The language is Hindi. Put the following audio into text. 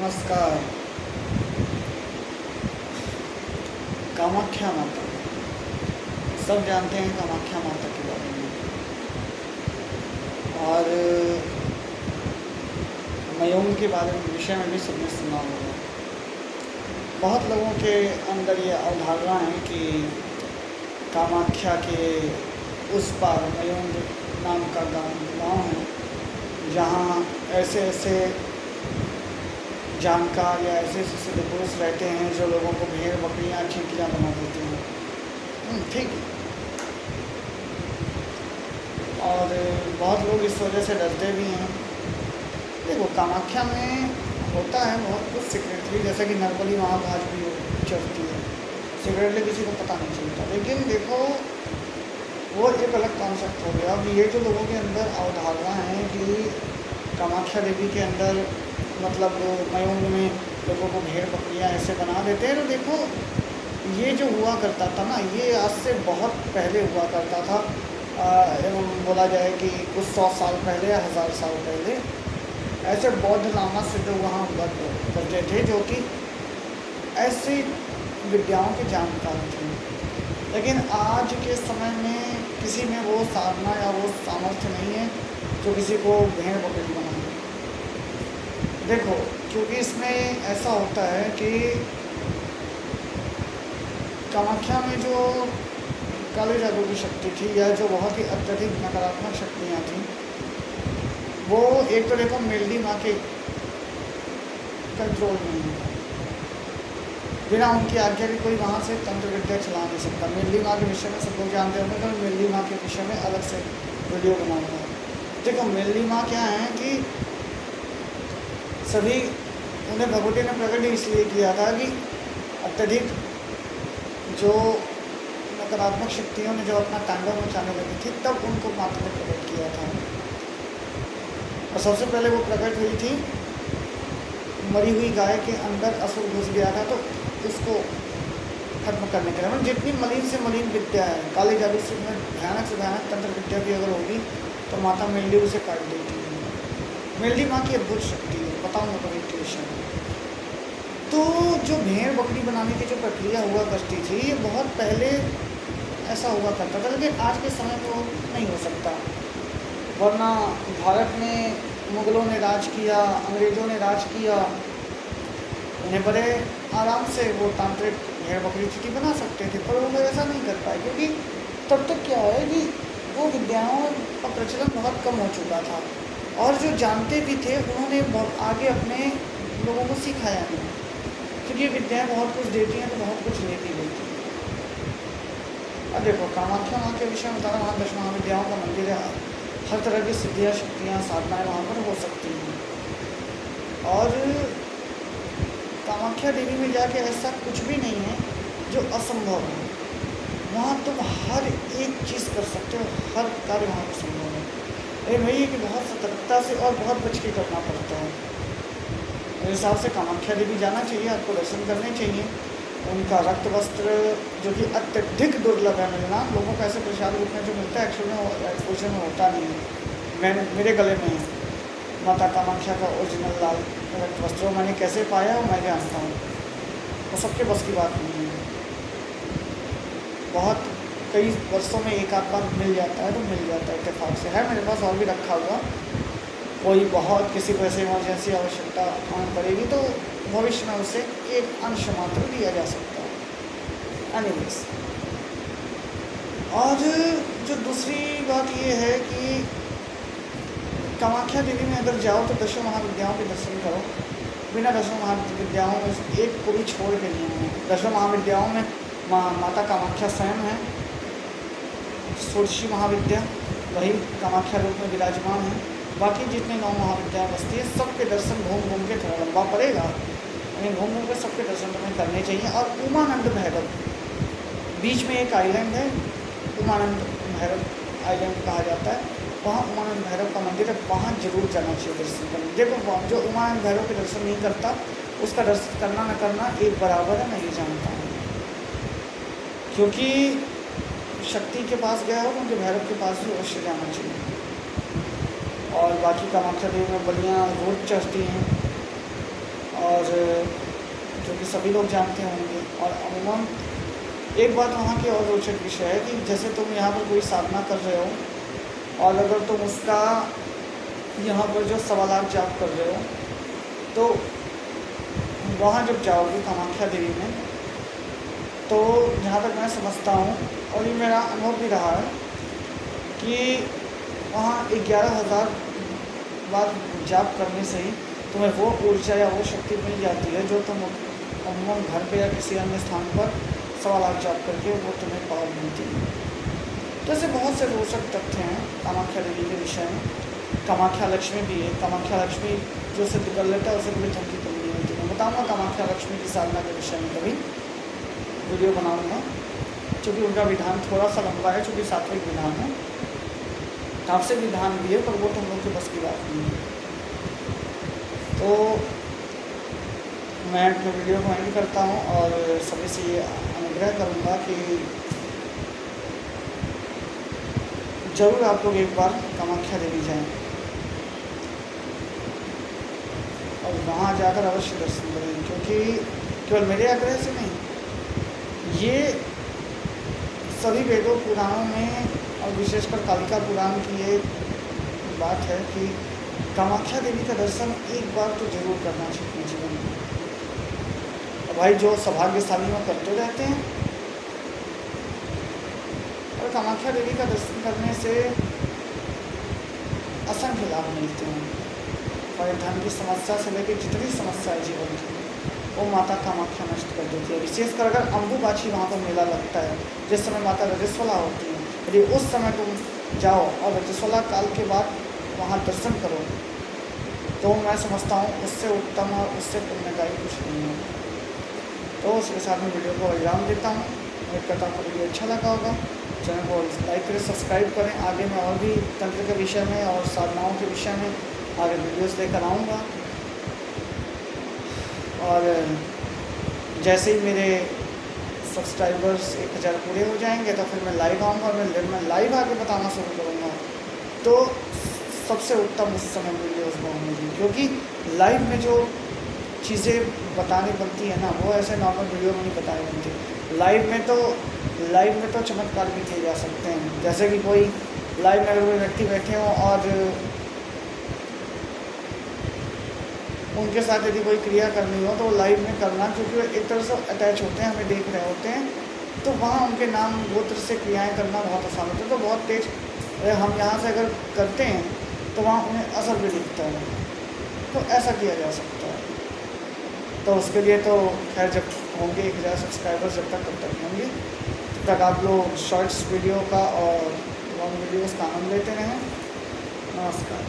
नमस्कार। कामाख्या माता, सब जानते हैं कामाख्या माता के बारे में। और मयूम के बारे में विषय में भी सबने सुना होगा। बहुत लोगों के अंदर ये अवधारणा है कि कामाख्या के उस पार मयूम नाम का गांव है, जहाँ ऐसे ऐसे जानकार या ऐसे ऐसे सिद्ध पुरुष रहते हैं जो लोगों को भेड़ बकरियाँ चींटियाँ बना देते हैं। ठीक है। और बहुत लोग इस वजह से डरते भी हैं। देखो, कामाख्या में होता है बहुत कुछ सीक्रेटली, जैसा कि नरबली वहाँ आज भी चलती है, सीक्रेटली किसी को पता नहीं चलता। लेकिन देखो, वो एक अलग कॉन्सेप्ट हो गया। अब ये जो लोगों के अंदर अवधारणा है कि कामाख्या देवी के अंदर मतलब मयूंग में लोगों को भेड़ बकरियाँ ऐसे बना देते हैं, तो देखो ये जो हुआ करता था ना, ये आज से बहुत पहले हुआ करता था। एवं बोला जाए कि कुछ 100 साल पहले या 1000 साल पहले ऐसे बौद्ध लामा सिद्ध वहाँ हुआ करते थे, जो कि ऐसी विद्याओं के जानकार थे। लेकिन आज के समय में किसी में वो साधना या वो सामर्थ्य नहीं है जो किसी को भेड़ बकरी बना। देखो, क्योंकि इसमें ऐसा होता है कि कामाख्या में जो काली जादू की शक्ति थी या जो बहुत ही अत्यधिक नकारात्मक शक्तियाँ थीं, वो एक तो देखो मेलडी माँ के कंट्रोल में है। बिना उनकी आज्ञा के कोई वहाँ से तंत्र विद्या चला नहीं सकता। मेलडी माँ के विषय में सब लोग जानते होंगे, तो मेलडी माँ के विषय में अलग से वीडियो बनाऊंगा। देखो, मेलडी माँ क्या है कि सभी उन्हें भगवती ने प्रकट इसलिए किया था कि अत्यधिक जो नकारात्मक शक्तियों ने जो अपना तांडव मचाने लगी थी, तब उनको माता ने प्रकट किया था। और सबसे पहले वो प्रकट हुई थी मरी हुई गाय के अंदर असुर घुस गया था, तो उसको खत्म करने के लिए मतलब जितनी मलिन से मलिन विद्या है, काली जादू से भयानक तंत्र विद्या भी अगर होगी तो माता मेलडी उसे काट देती है। मेलडी माँ की अद्भुत शक्ति है, बताऊँ मैं बड़ी ट्यूशन। तो जो भेड़ बकरी बनाने की जो प्रक्रिया हुआ करती थी, ये बहुत पहले ऐसा हुआ करता था, लेकिन आज के समय में वो नहीं हो सकता। वरना भारत में मुग़लों ने राज किया, अंग्रेज़ों ने राज किया, उन्हें बड़े आराम से वो तांत्रिक भेड़ बकरी चीटी बना सकते थे, पर वो लोग ऐसा नहीं कर पाए, क्योंकि तब तक क्या है कि वो विद्याओं का प्रचलन बहुत कम हो चुका था, और जो जानते भी थे उन्होंने आगे अपने लोगों को सिखाया नहीं, क्योंकि विद्याएँ बहुत कुछ देती हैं तो बहुत कुछ लेती लेती हैं। अब देखो, कामाख्या माँ के विषय में बता रहा हूँ, वहाँ 10 महाविद्याओं का मंदिर है। हर तरह की सिद्धियाँ, शक्तियाँ, साधनाएँ वहाँ पर हो सकती हैं। और कामाख्या देवी में जाके ऐसा कुछ भी नहीं है जो असंभव है। वहाँ तुम हर एक चीज़ कर सकते हो, हर कार्य वहाँ पर संभव है। लेकिन वही है कि बहुत सतर्कता से और बहुत बच के करना पड़ता है। मेरे हिसाब से कामाख्या देवी जाना चाहिए, आपको दर्शन करने चाहिए। उनका रक्त वस्त्र जो कि अत्यधिक दुर्लभ है मिलना, लोगों को ऐसे प्रसाद रूप में जो मिलता है एक्चुअली में ओरिजिनल में होता नहीं है। मेरे गले में है माता कामाख्या का ओरिजिनल लाल रक्त वस्त्र। मैंने कैसे पाया वो मैं जानता हूँ, वो सबके बस की बात नहीं है। बहुत कई वर्षों में एक आध बार मिल जाता है तो मिल जाता है, इत्तेफाक से है मेरे पास और भी रखा हुआ। कोई बहुत किसी को ऐसे इमरजेंसी आवश्यकता आन पड़ेगी तो भविष्य में उसे एक अंश मात्र दिया जा सकता है। एनीवेज, और जो दूसरी बात ये है कि कामाख्या देवी में अगर जाओ तो 10 महाविद्याओं के दर्शन करो। बिना 10 महाविद्याओं में एक को भी छोड़ के नहीं है। 10 महाविद्याओं में माता कामाख्या स्वयं है, षोडशी महाविद्या वही कामाख्या रूप में विराजमान है। बाकी जितने 9 महाविद्या बसती है, सबके दर्शन घूम घूम के, थोड़ा लंबा पड़ेगा लेकिन घूम घूम के सबके दर्शन तुम्हें करने चाहिए। और उमानंद भैरव बीच में एक आइलैंड है, उमानंद भैरव आइलैंड कहा जाता है, वहाँ उमानंद भैरव का मंदिर है, वहाँ जरूर जाना चाहिए दर्शन करने। देखो, जो उमानंद भैरव के दर्शन नहीं करता उसका दर्शन करना न करना एक बराबर है, मैं ये जानता हूँ। क्योंकि शक्ति के पास गया हो तो उनके भैरव के पास भी अवश्य जाना चाहिए। और बाकी कामाख्या देवी में बलियाँ रोज चढ़ती हैं, और सभी लोग जानते होंगे। और अमूमन एक बात वहाँ की और रोचक विषय है कि जैसे तुम यहाँ पर कोई साधना कर रहे हो और अगर तुम उसका यहाँ पर जो सवालात जाप कर रहे हो, तो वहाँ जब जाओगे कामाख्या देवी में, तो जहाँ तक मैं समझता हूँ और ये मेरा अनुभव भी रहा है कि वहाँ 11,000 बार जाप करने से ही तुम्हें वो ऊर्जा या वो शक्ति मिल जाती है जो तुम अमूमन घर पे या किसी अन्य स्थान पर सवालात जाप करके वो तुम्हें पावर मिलती है। तो ऐसे बहुत से रोचक तथ्य हैं कामाख्या देवी के विषय में। कामाख्या लक्ष्मी भी है। कामाख्या लक्ष्मी जो सिद्ध कर लेता है उसे कभी धन की कमी नहीं होती। मैं बताऊँगा कामाख्या लक्ष्मी की साधना के विषय में कभी वीडियो बनाऊँगा, क्योंकि उनका विधान थोड़ा सा लंबा है, चूँकि सात्विक विधान है। आपसे विधान भी है पर वो तुम लोग के बस की बात नहीं है। तो मैं अपने वीडियो को एंड करता हूँ और सभी से ये अनुग्रह करूँगा कि ज़रूर आप लोग एक बार कामाख्या देवी जाएं और वहाँ जाकर अवश्य दर्शन करें, क्योंकि केवल मेरे आग्रह से नहीं, ये सभी वेदों पुराणों में और विशेषकर कालिका पुराण की ये बात है कि कामाख्या देवी का दर्शन एक बार तो जरूर करना चाहिए जीवन में। और भाई जो सौभाग्यशाली वो करते रहते हैं, और कामाख्या देवी का दर्शन करने से असंख्य लाभ मिलते हैं। और धन की समस्या से लेकर जितनी समस्या है जीवन की, वो माता कामाख्या नष्ट कर देती है। विशेषकर अगर अम्बुबाछी वहाँ पर मेला लगता है, जिस समय माता रजस्वला होती है, यदि उस समय तुम जाओ और रजस्वला काल के बाद वहाँ दर्शन करो, तो मैं समझता हूँ उससे उत्तम और उससे पुण्यदायी कुछ नहीं है। तो उसके साथ में वीडियो को विराम देता हूँ। उम्मीद करता हूँ वीडियो अच्छा लगा होगा। चैनल को लाइक करें, सब्सक्राइब करें। आगे मैं और भी तंत्र के विषय में और साधनाओं के विषय में आगे वीडियोस लेकर आऊँगा। और जैसे ही मेरे सब्सक्राइबर्स 1000 पूरे हो जाएंगे तो फिर मैं लाइव आऊँगा और मैं लाइव आके बताना शुरू करूँगा। तो सबसे उत्तम उस समय वीडियोस बनाऊँगी, क्योंकि लाइव में जो चीज़ें बतानी पड़ती है ना, वो ऐसे नॉर्मल वीडियो में नहीं बताई बनती। लाइव में तो चमत्कार भी किए जा सकते हैं। जैसे कि कोई लाइव में अगर कोई व्यक्ति बैठे हों और उनके साथ यदि कोई क्रिया करनी हो तो लाइव में करना, क्योंकि वो एक तरह से अटैच होते हैं, हमें देख रहे होते हैं, तो वहाँ उनके नाम गोत्र से क्रियाएं करना बहुत आसान होता है। तो बहुत तेज हम यहाँ से अगर करते हैं तो वहाँ उन्हें असर भी दिखता है। तो ऐसा किया जा सकता है। तो उसके लिए तो खैर जब होंगे 1000 सब्सक्राइबर्स, जब तक होंगे तब तक आप लोग शॉर्ट्स वीडियो का और लॉन्ग वीडियोस का आनंद लेते रहें। नमस्कार।